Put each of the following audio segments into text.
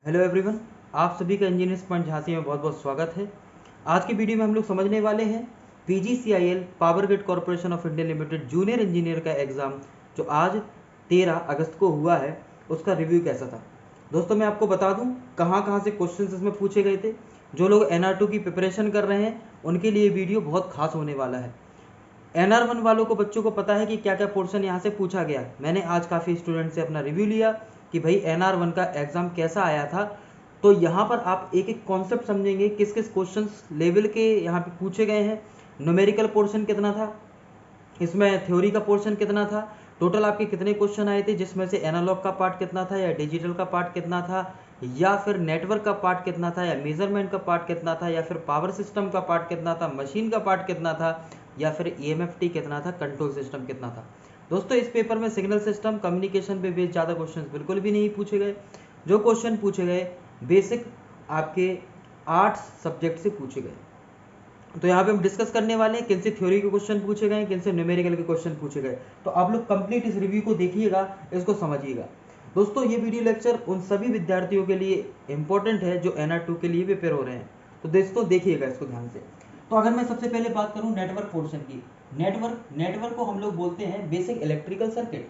Hello everyone, आप सभी का इंजीनियर्स पॉइंट झांसी में बहुत बहुत स्वागत है। आज की वीडियो में हम लोग समझने वाले हैं PGCIL power grid corporation of India limited junior engineer का एग्ज़ाम जो आज 13 अगस्त को हुआ है, उसका रिव्यू कैसा था। दोस्तों मैं आपको बता दूं कहाँ से क्वेश्चन इसमें पूछे गए थे। जो लोग NR2 की प्रिपरेशन कर रहे हैं उनके लिए वीडियो बहुत खास होने वाला है। NR1 वालों को बच्चों को पता है कि क्या क्या पोर्शन यहाँ से पूछा गया। मैंने आज काफ़ी स्टूडेंट से अपना रिव्यू लिया कि भाई NR1 का एग्ज़ाम कैसा आया था। तो यहाँ पर आप एक एक कॉन्सेप्ट समझेंगे, किस किस क्वेश्चन लेवल के यहाँ पे पूछे गए हैं, न्यूमेरिकल पोर्शन कितना था, इसमें थ्योरी का पोर्शन कितना था, टोटल आपके कितने क्वेश्चन आए थे, जिसमें से एनालॉग का पार्ट कितना था या डिजिटल का पार्ट कितना था या फिर नेटवर्क का पार्ट कितना था या मेजरमेंट का पार्ट कितना था या फिर पावर सिस्टम का पार्ट कितना था, मशीन का पार्ट कितना था या फिर EMFT कितना था, कंट्रोल सिस्टम कितना था। दोस्तों इस पेपर में सिग्नल सिस्टम कम्युनिकेशन पे बेस्ड ज़्यादा क्वेश्चन बिल्कुल भी नहीं पूछे गए। जो क्वेश्चन पूछे गए बेसिक आपके 8 सब्जेक्ट से पूछे गए। तो यहाँ पे हम डिस्कस करने वाले हैं किन से थ्योरी के क्वेश्चन पूछे गए, किन से न्यूमेरिकल के क्वेश्चन पूछे गए। तो आप लोग कंप्लीट इस रिव्यू को देखिएगा, इसको समझिएगा। दोस्तों ये वीडियो लेक्चर उन सभी विद्यार्थियों के लिए इंपॉर्टेंट है जो NR2 के लिए प्रिपेयर हो रहे हैं। तो दोस्तों देखिएगा इसको ध्यान से। तो अगर मैं सबसे पहले बात करूं नेटवर्क पोर्शन की, नेटवर्क को हम लोग बोलते हैं बेसिक इलेक्ट्रिकल सर्किट।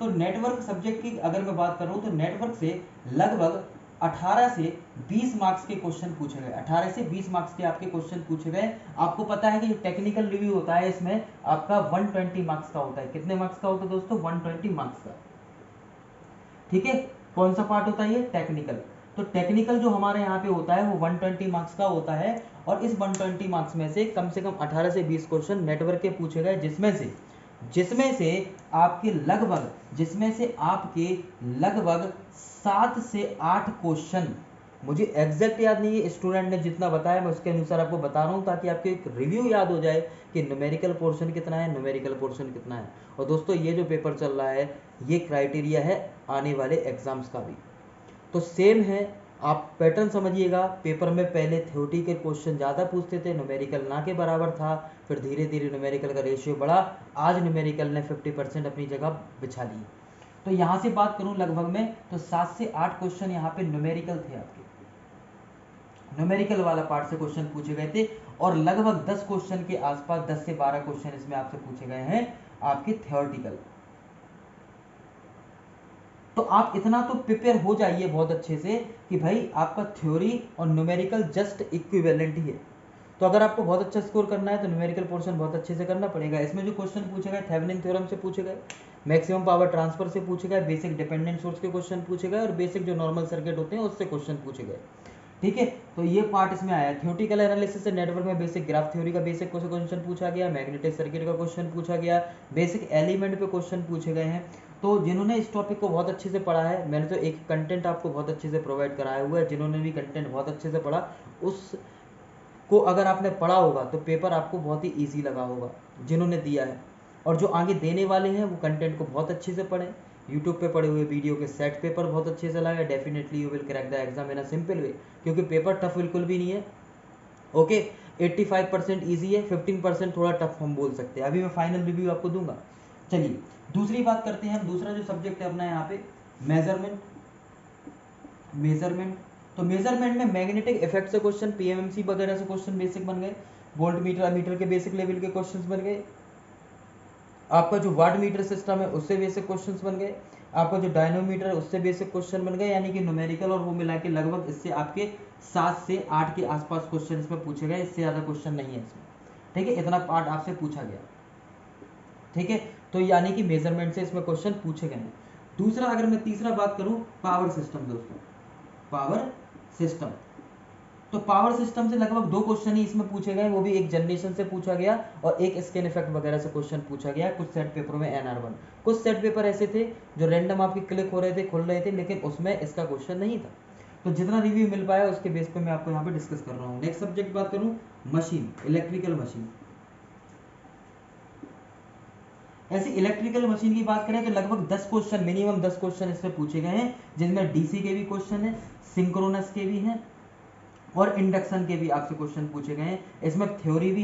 तो नेटवर्क सब्जेक्ट की अगर मैं बात करूं तो नेटवर्क से लगभग 18 से 20 मार्क्स के क्वेश्चन पूछे गए। 18 से 20 मार्क्स के आपके क्वेश्चन पूछे गए। आपको पता है कि जो टेक्निकल रिव्यू होता है इसमें आपका 120 मार्क्स का होता है। कितने मार्क्स का होता है दोस्तों? 120 मार्क्स का। ठीक है, कौन सा पार्ट होता है ये? टेक्निकल। तो टेक्निकल जो हमारे यहाँ पे होता है वो 120 मार्क्स का होता है और इस 120 मार्क्स में से कम 18 से 20 क्वेश्चन नेटवर्क के पूछे गए, जिसमें से आपके लगभग 7 से 8 क्वेश्चन, मुझे एग्जैक्ट याद नहीं है, स्टूडेंट ने जितना बताया मैं उसके अनुसार आपको बता रहा हूँ ताकि आपको एक रिव्यू याद हो जाए कि न्यूमेरिकल पोर्शन कितना है, न्यूमेरिकल पोर्शन कितना है। और दोस्तों ये जो पेपर चल रहा है ये क्राइटेरिया है आने वाले एग्जाम्स का भी, तो सेम है। आप पैटर्न समझिएगा। पेपर में पहले थ्योरी के क्वेश्चन ज़्यादा पूछते थे, न्यूमेरिकल ना के बराबर था, फिर धीरे धीरे न्यूमेरिकल का रेशियो बढ़ा, आज न्यूमेरिकल ने 50% अपनी जगह बिछा ली। तो यहाँ से बात करूँ लगभग में तो 7 से 8 क्वेश्चन यहाँ पे न्यूमेरिकल थे, आपके न्यूमेरिकल वाला पार्ट से क्वेश्चन पूछे गए थे और लगभग 10 क्वेश्चन के आसपास 10 से 12 क्वेश्चन इसमें आपसे पूछे गए हैं आपके थ्योरेटिकल। तो आप इतना तो प्रिपेयर हो जाइए बहुत अच्छे से कि भाई आपका थ्योरी और न्यूमेरिकल जस्ट इक्विवेलेंट ही है। तो अगर आपको बहुत अच्छा स्कोर करना है तो न्यूमेरिकल पोर्शन बहुत अच्छे से करना पड़ेगा। इसमें जो क्वेश्चन पूछे गए थेवेनिन थ्योरम से पूछे गए, मैक्सिमम पावर ट्रांसफर से पूछे गए, बेसिक डिपेंडेंट सोर्स के क्वेश्चन पूछे गए और बेसिक जो नॉर्मल सर्किट होते हैं उससे क्वेश्चन पूछे गए। ठीक है, तो ये पार्ट इसमें आया। थ्योरेटिकल एनालिसिस से नेटवर्क में बेसिक ग्राफ थ्योरी का बेसिक क्वेश्चन पूछा गया, मैग्नेटिक सर्किट का क्वेश्चन पूछा गया, बेसिक एलिमेंट पे क्वेश्चन पूछे गए हैं। तो जिन्होंने इस टॉपिक को बहुत अच्छे से पढ़ा है, मैंने तो एक कंटेंट आपको बहुत अच्छे से प्रोवाइड कराया हुआ है, जिन्होंने भी कंटेंट बहुत अच्छे से पढ़ा उसको अगर आपने पढ़ा होगा तो पेपर आपको बहुत ही ईजी लगा होगा जिन्होंने दिया है। और जो आगे देने वाले हैं वो कंटेंट को बहुत अच्छे से पढ़ें। यूट्यूब पे पढ़े हुए वीडियो के सेट पेपर बहुत अच्छे से लगा, definitely you will crack the exam in a simple वे, क्योंकि पेपर टफ बिल्कुल भी नहीं है। ओके, 85% ईजी है, 15% थोड़ा टफ हम बोल सकते हैं। अभी मैं फाइनल रिव्यू आपको दूंगा। चलिए दूसरी बात करते हैं हम। दूसरा जो सब्जेक्ट है अपना यहाँ पे मेजरमेंट। तो मेजरमेंट में मैग्नेटिक इफेक्ट से क्वेश्चन, PMMC वगैरह से क्वेश्चन बेसिक बन गए, वोल्ट मीटर अमीटर के बेसिक लेवल के क्वेश्चंस बन गए, आपका जो वाट मीटर सिस्टम है उससे बेसिक क्वेश्चंस बन गए, आपका जो डायनोमीटर है उससे बेसिक क्वेश्चन बन गए। यानी कि न्यूमेरिकल और वो मिला के लगभग इससे आपके 7 से 8 के आसपास क्वेश्चन इसमें पूछे गए, इससे ज़्यादा क्वेश्चन नहीं है इसमें। ठीक है, इतना पार्ट आपसे पूछा गया। ठीक है, तो यानी कि मेजरमेंट से इसमें क्वेश्चन पूछे गए हैं। दूसरा अगर मैं तीसरा बात करूं, पावर सिस्टम। दोस्तों पावर सिस्टम, तो पावर सिस्टम से लगभग 2 क्वेश्चन ही इसमें पूछे गए, वो भी एक जनरेशन से पूछा गया और एक स्कैन इफेक्ट वगैरह से क्वेश्चन पूछा गया कुछ सेट पेपरों में NR1। कुछ सेट पेपर ऐसे थे जो रैंडम आपके क्लिक हो रहे थे, खुल रहे थे, लेकिन उसमें इसका क्वेश्चन नहीं था। तो जितना रिव्यू मिल पाया उसके बेस पे मैं आपको यहाँ पे डिस्कस कर रहा हूँ। नेक्स्ट सब्जेक्ट बात करूँ, मशीन, इलेक्ट्रिकल मशीन। ऐसी इलेक्ट्रिकल मशीन की बात करें तो लगभग 10 क्वेश्चन, मिनिमम 10 क्वेश्चन इसमें पूछे गए हैं, जिनमें DC के भी क्वेश्चन है, सिंक्रोनस के भी हैं और इंडक्शन के भी आपसे क्वेश्चन पूछे गए हैं। इसमें थ्योरी भी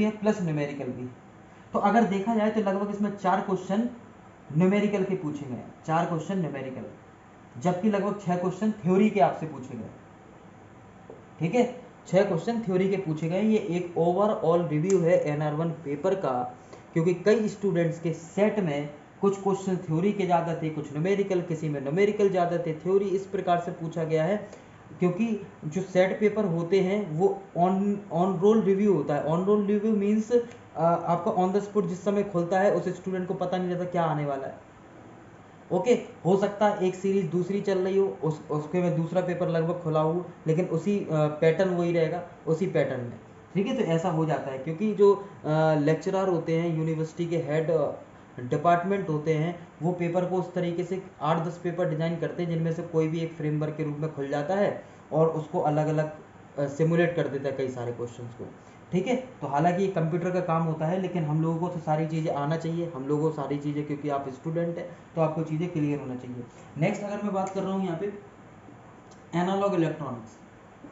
है प्लस न्यूमेरिकल भी। तो अगर देखा जाए तो लगभग इसमें 4 क्वेश्चन न्यूमेरिकल के पूछे गए हैं, 4 क्वेश्चन न्यूमेरिकल। जबकि लगभग 6 क्वेश्चन थ्योरी के आपसे पूछे गए। ठीक है, 6 क्वेश्चन थ्योरी के पूछे गए। ये एक ओवरऑल रिव्यू है NR1 पेपर का, क्योंकि कई स्टूडेंट्स के सेट में कुछ क्वेश्चन थ्योरी के ज़्यादा थे, कुछ न्यूमेरिकल, किसी में न्यूमेरिकल ज़्यादा थे, थ्योरी इस प्रकार से पूछा गया है। क्योंकि जो सेट पेपर होते हैं वो ऑन रोल रिव्यू होता है। ऑन रोल रिव्यू मीन्स आपका ऑन द स्पॉट जिस समय खुलता है उस स्टूडेंट को पता नहीं रहता क्या आने वाला है। ओके, हो सकता है एक सीरीज दूसरी चल रही हो, उसके में दूसरा पेपर लगभग खुला हो, लेकिन उसी पैटर्न वही रहेगा, उसी पैटर्न में। ठीक है, तो ऐसा हो जाता है क्योंकि जो लेक्चरर होते हैं, यूनिवर्सिटी के हेड डिपार्टमेंट होते हैं, वो पेपर को उस तरीके से 8-10 पेपर डिजाइन करते हैं जिनमें से कोई भी एक फ्रेमवर्क के रूप में खुल जाता है और उसको अलग अलग सिमुलेट कर देता है कई सारे क्वेश्चंस को। ठीक है, तो हालांकि ये कंप्यूटर का काम होता है, लेकिन हम लोगों को तो सारी चीज़ें आना चाहिए, हम लोगों को सारी चीज़ें, क्योंकि आप स्टूडेंट हैं तो आपको चीज़ें क्लियर होना चाहिए। नेक्स्ट अगर मैं बात कर रहा हूँ यहाँ पे analog electronics,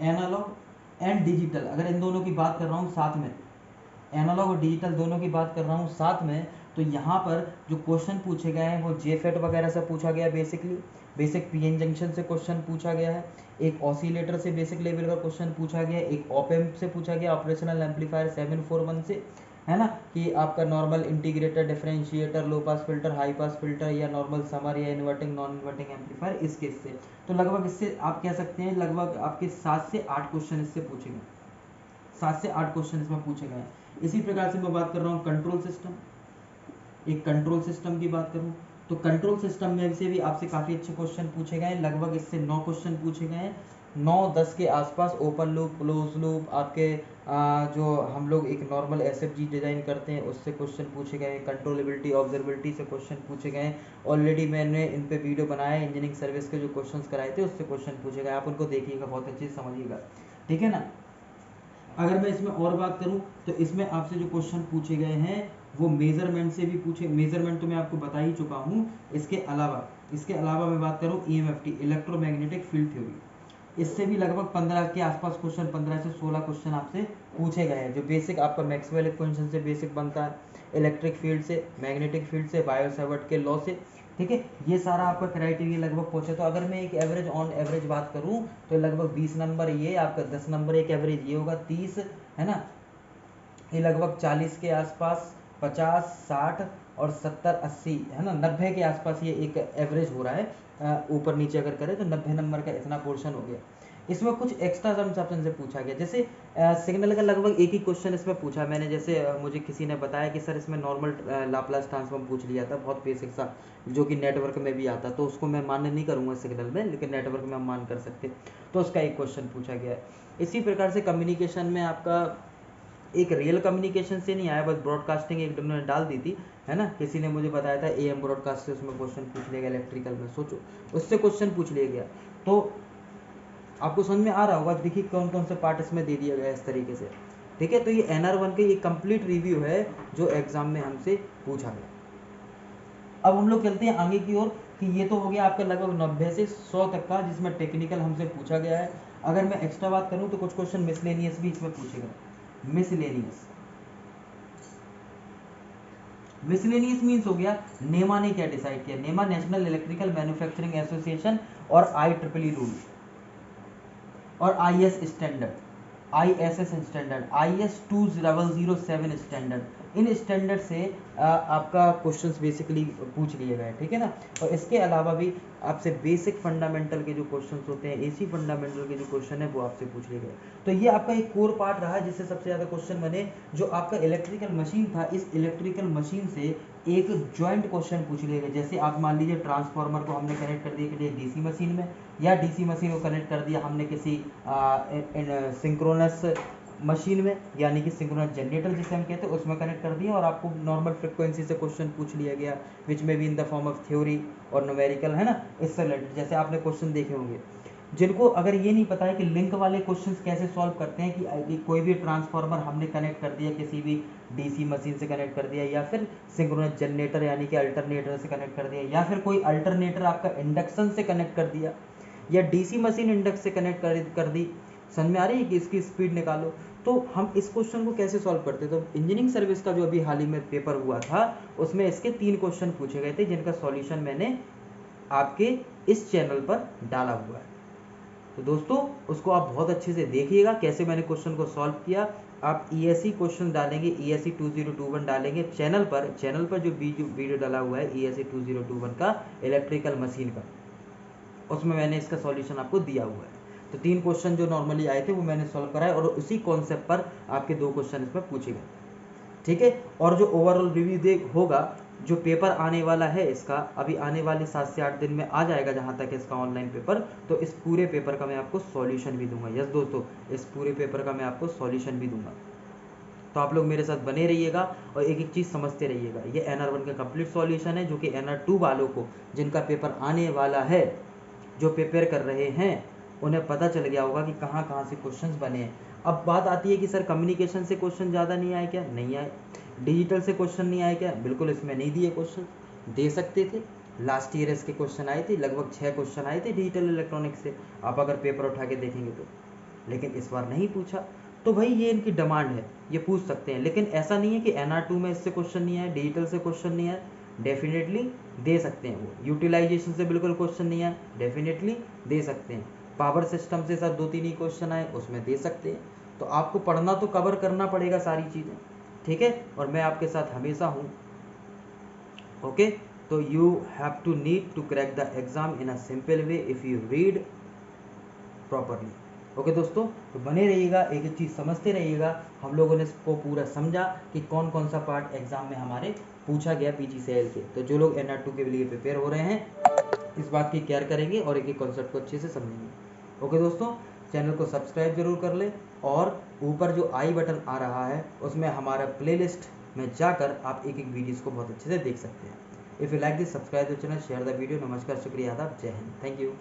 analog and digital, अगर इन दोनों की बात कर रहा हूँ साथ में, एनालॉग और डिजिटल दोनों की बात कर रहा हूँ साथ में, तो यहाँ पर जो क्वेश्चन पूछे गए हैं वो जेफेट वगैरह से पूछा गया, बेसिकली बेसिक पीएन जंक्शन से क्वेश्चन पूछा गया है, एक ऑसिलेटर से बेसिक लेवल का क्वेश्चन पूछा गया, एक ऑपेम्प से पूछा गया, ऑपरेशनल एम्पलीफायर 741 से, है ना, कि आपका normal integrator, differentiator, low pass filter, high pass filter, या नॉर्मल समर, या इन्वर्टिंग नॉन इन्वर्टिंग एम्पलीफायर, इस केस से। तो लगभग इससे आप कह सकते हैं लगभग आपके 7 से 8 क्वेश्चन इससे पूछे गए, 7 से 8 क्वेश्चन इसमें पूछे गए। इसी प्रकार से मैं बात कर रहा हूँ कंट्रोल सिस्टम, एक कंट्रोल सिस्टम की बात करूँ तो कंट्रोल सिस्टम में से भी आपसे काफ़ी अच्छे क्वेश्चन पूछे गए, लगभग इससे 9 क्वेश्चन पूछे गए हैं, 9-10 के आसपास। ओपन लूप, क्लोज लूप, आपके जो हम लोग एक नॉर्मल SFG डिज़ाइन करते हैं उससे क्वेश्चन पूछे गए, कंट्रोलेबिलिटी, ऑब्जर्वेबिलिटी से क्वेश्चन पूछे गए। ऑलरेडी मैंने इन पे वीडियो बनाया है, इंजीनियरिंग सर्विस के जो क्वेश्चन कराए थे उससे क्वेश्चन पूछे गए, आप उनको देखिएगा, बहुत अच्छे से समझिएगा। ठीक है ना। अगर मैं इसमें और बात करूं तो इसमें आपसे जो क्वेश्चन पूछे गए हैं वो मेजरमेंट से भी पूछे, मेजरमेंट तो मैं आपको बता ही चुका हूं। इसके अलावा मैं बात करूं EMFT, इलेक्ट्रोमैग्नेटिक फील्ड थ्योरी, इससे भी लगभग 15 के आसपास क्वेश्चन, 15 से 16 क्वेश्चन आपसे पूछे गए हैं, जो बेसिक आपका मैक्सवेल इक्वेशन से बेसिक बनता है, इलेक्ट्रिक फील्ड से, मैग्नेटिक फील्ड से, बायो-सावर्ट के लॉ से। ठीक है, ये सारा आपका क्राइटेरिया लगभग पहुंचे। तो अगर मैं एक एवरेज ऑन एवरेज बात करूं तो लगभग 20 नंबर ये आपका, 10 नंबर एक एवरेज ये होगा, 30 है ना, ये लगभग 40 के आसपास, 50, 60 और 70, 80 है ना, 90 के आसपास ये एक एवरेज हो रहा है। ऊपर नीचे अगर करें तो 90 नंबर का इतना पोर्शन हो गया। इसमें कुछ एक्स्ट्रा सम्स ऑप्शन से पूछा गया, जैसे सिग्नल का लगभग एक ही क्वेश्चन इसमें पूछा मैंने, जैसे मुझे किसी ने बताया कि सर इसमें नॉर्मल लाप्लास ट्रांसफॉर्म पूछ लिया था, बहुत बेसिक सा, जो कि नेटवर्क में भी आता, तो उसको मैं मान्य नहीं करूँगा सिग्नल में, लेकिन नेटवर्क में हम मान कर सकते, तो उसका एक क्वेश्चन पूछा गया है। इसी प्रकार से कम्युनिकेशन में आपका एक रियल कम्युनिकेशन से नहीं आया, बस ब्रॉडकास्टिंग एक उन्होंने डाल दी थी, है ना, किसी ने मुझे बताया था AM ब्रॉडकास्ट से उसमें क्वेश्चन पूछ लिया गया, इलेक्ट्रिकल में सोचो उससे क्वेश्चन पूछ लिया गया। तो आपको समझ में आ रहा होगा, देखिए कौन कौन से पार्ट इसमें दे दिया गया इस तरीके से। ठीक है, तो ये NR1 के ये कंप्लीट रिव्यू है जो एग्जाम में हमसे पूछा गया। अब हम लोग चलते हैं आगे की ओर, कि ये तो हो गया आपका लगभग 90 से 100 तक का, जिसमें टेक्निकल हमसे पूछा गया है। अगर मैं एक्स्ट्रा बात करूं तो कुछ क्वेश्चन मिसलेनियस भी इसमें पूछे गए। मिसलेनियस मीन्स हो गया, नेमा ने क्या डिसाइड किया, नेमा नेशनल इलेक्ट्रिकल मैन्युफैक्चरिंग एसोसिएशन और IEEE रूल और IS standard, ISS standard, IS 2007 standard, in standard से आपका क्वेश्चंस बेसिकली पूछ लिए गए। ठीक है ना। और इसके अलावा भी आपसे बेसिक फंडामेंटल के जो क्वेश्चंस होते हैं, AC फंडामेंटल के जो क्वेश्चन है वो आपसे पूछ लिए गए। तो ये आपका एक कोर पार्ट रहा जिससे सबसे ज़्यादा क्वेश्चन बने। जो आपका इलेक्ट्रिकल मशीन था, इस इलेक्ट्रिकल मशीन से एक ज्वाइंट क्वेश्चन पूछ लिए गए। जैसे आप मान लीजिए ट्रांसफार्मर को हमने कनेक्ट कर दिया कि DC मशीन में, या DC मशीन को कनेक्ट कर दिया हमने किसी सिंक्रोनस मशीन में, यानी कि सिंक्रोनस जनरेटर जिसे हम कहते हैं उसमें कनेक्ट कर दिया, और आपको नॉर्मल फ्रिक्वेंसी से क्वेश्चन पूछ लिया गया, विच में भी in the form of theory और न्यूमेरिकल, है ना, इससे रिलेटेड जैसे आपने क्वेश्चन देखे होंगे। जिनको अगर ये नहीं पता है कि लिंक वाले क्वेश्चंस कैसे सॉल्व करते हैं, कि कोई भी ट्रांसफार्मर हमने कनेक्ट कर दिया, किसी भी DC मशीन से कनेक्ट कर दिया, या फिर सिंक्रोनस जनरेटर यानी कि अल्टरनेटर से कनेक्ट कर दिया, या फिर कोई अल्टरनेटर आपका इंडक्शन से कनेक्ट कर दिया, या DC मशीन इंडक्स से कनेक्ट कर दी, समझ में आ रही है कि इसकी स्पीड निकालो, तो हम इस क्वेश्चन को कैसे सॉल्व करते। तो इंजीनियरिंग सर्विस का जो अभी हाल ही में पेपर हुआ था उसमें इसके 3 क्वेश्चन पूछे गए थे, जिनका सॉल्यूशन मैंने आपके इस चैनल पर डाला हुआ है। तो दोस्तों उसको आप बहुत अच्छे से देखिएगा कैसे मैंने क्वेश्चन को सॉल्व किया। आप ESE क्वेश्चन डालेंगे, ESE 2021 डालेंगे चैनल पर जो वीडियो डाला हुआ है ESE 2021 का इलेक्ट्रिकल मशीन का, उसमें मैंने इसका सॉल्यूशन आपको दिया हुआ है। तो 3 क्वेश्चन जो नॉर्मली आए थे वो मैंने सॉल्व कराए और उसी कॉन्सेप्ट पर आपके 2 क्वेश्चन इसमें पूछे गए, ठीक है। और जो ओवरऑल रिव्यू होगा, जो पेपर आने वाला है इसका अभी आने वाले 7 से 8 दिन में आ जाएगा, जहाँ तक इसका ऑनलाइन पेपर, तो इस पूरे पेपर का मैं आपको सॉल्यूशन भी दूंगा। यस दोस्तों, इस पूरे पेपर का मैं आपको सॉल्यूशन भी दूंगा। तो आप लोग मेरे साथ बने रहिएगा और एक एक चीज़ समझते रहिएगा। ये NR1 का कंप्लीट सॉल्यूशन है, जो कि NR2 वालों को, जिनका पेपर आने वाला है, जो प्रिपेयर कर रहे हैं, उन्हें पता चल गया होगा कि कहाँ कहाँ से क्वेश्चंस बने हैं। अब बात आती है कि सर कम्युनिकेशन से क्वेश्चन ज़्यादा नहीं आए क्या? नहीं आए। डिजिटल से क्वेश्चन नहीं आए क्या? बिल्कुल इसमें नहीं दिए क्वेश्चन, दे सकते थे। लास्ट ईयर इसके क्वेश्चन आए थे, लगभग 6 क्वेश्चन आए थे डिजिटल इलेक्ट्रॉनिक्स से, आप अगर पेपर उठा के देखेंगे तो। लेकिन इस बार नहीं पूछा, तो भाई ये इनकी डिमांड है, ये पूछ सकते हैं। लेकिन ऐसा नहीं है कि NR2 में इससे क्वेश्चन नहीं आए, डिजिटल से क्वेश्चन नहीं आए, डेफिनेटली दे सकते हैं। वो यूटिलाइजेशन से बिल्कुल क्वेश्चन नहीं आए, डेफिनेटली दे सकते हैं। पावर सिस्टम से सर 2-3 ही क्वेश्चन आए, उसमें दे सकते हैं। तो आपको पढ़ना तो कवर करना पड़ेगा सारी चीज़ें, ठीक है। और मैं आपके साथ हमेशा हूँ, ओके। तो you have to need to crack the exam in a simple way if you read properly. Okay दोस्तों, तो बने रहिएगा, एक एक चीज़ समझते रहिएगा। हम लोगों ने इसको पूरा समझा कि कौन कौन सा पार्ट एग्जाम में हमारे पूछा गया PGCIL के। तो जो लोग NR2 के लिए प्रिपेयर हो रहे हैं, इस बात की केयर करेंगे और एक एक कॉन्सेप्ट को अच्छे से समझेंगे। ओके दोस्तों, चैनल को सब्सक्राइब जरूर कर लें और ऊपर जो आई बटन आ रहा है उसमें हमारा प्लेलिस्ट में जाकर आप एक एक वीडियोज़ को बहुत अच्छे से देख सकते हैं। If you like this, subscribe the channel, share the video. नमस्कार, शुक्रिया, आदाब, जय हिंद, थैंक यू।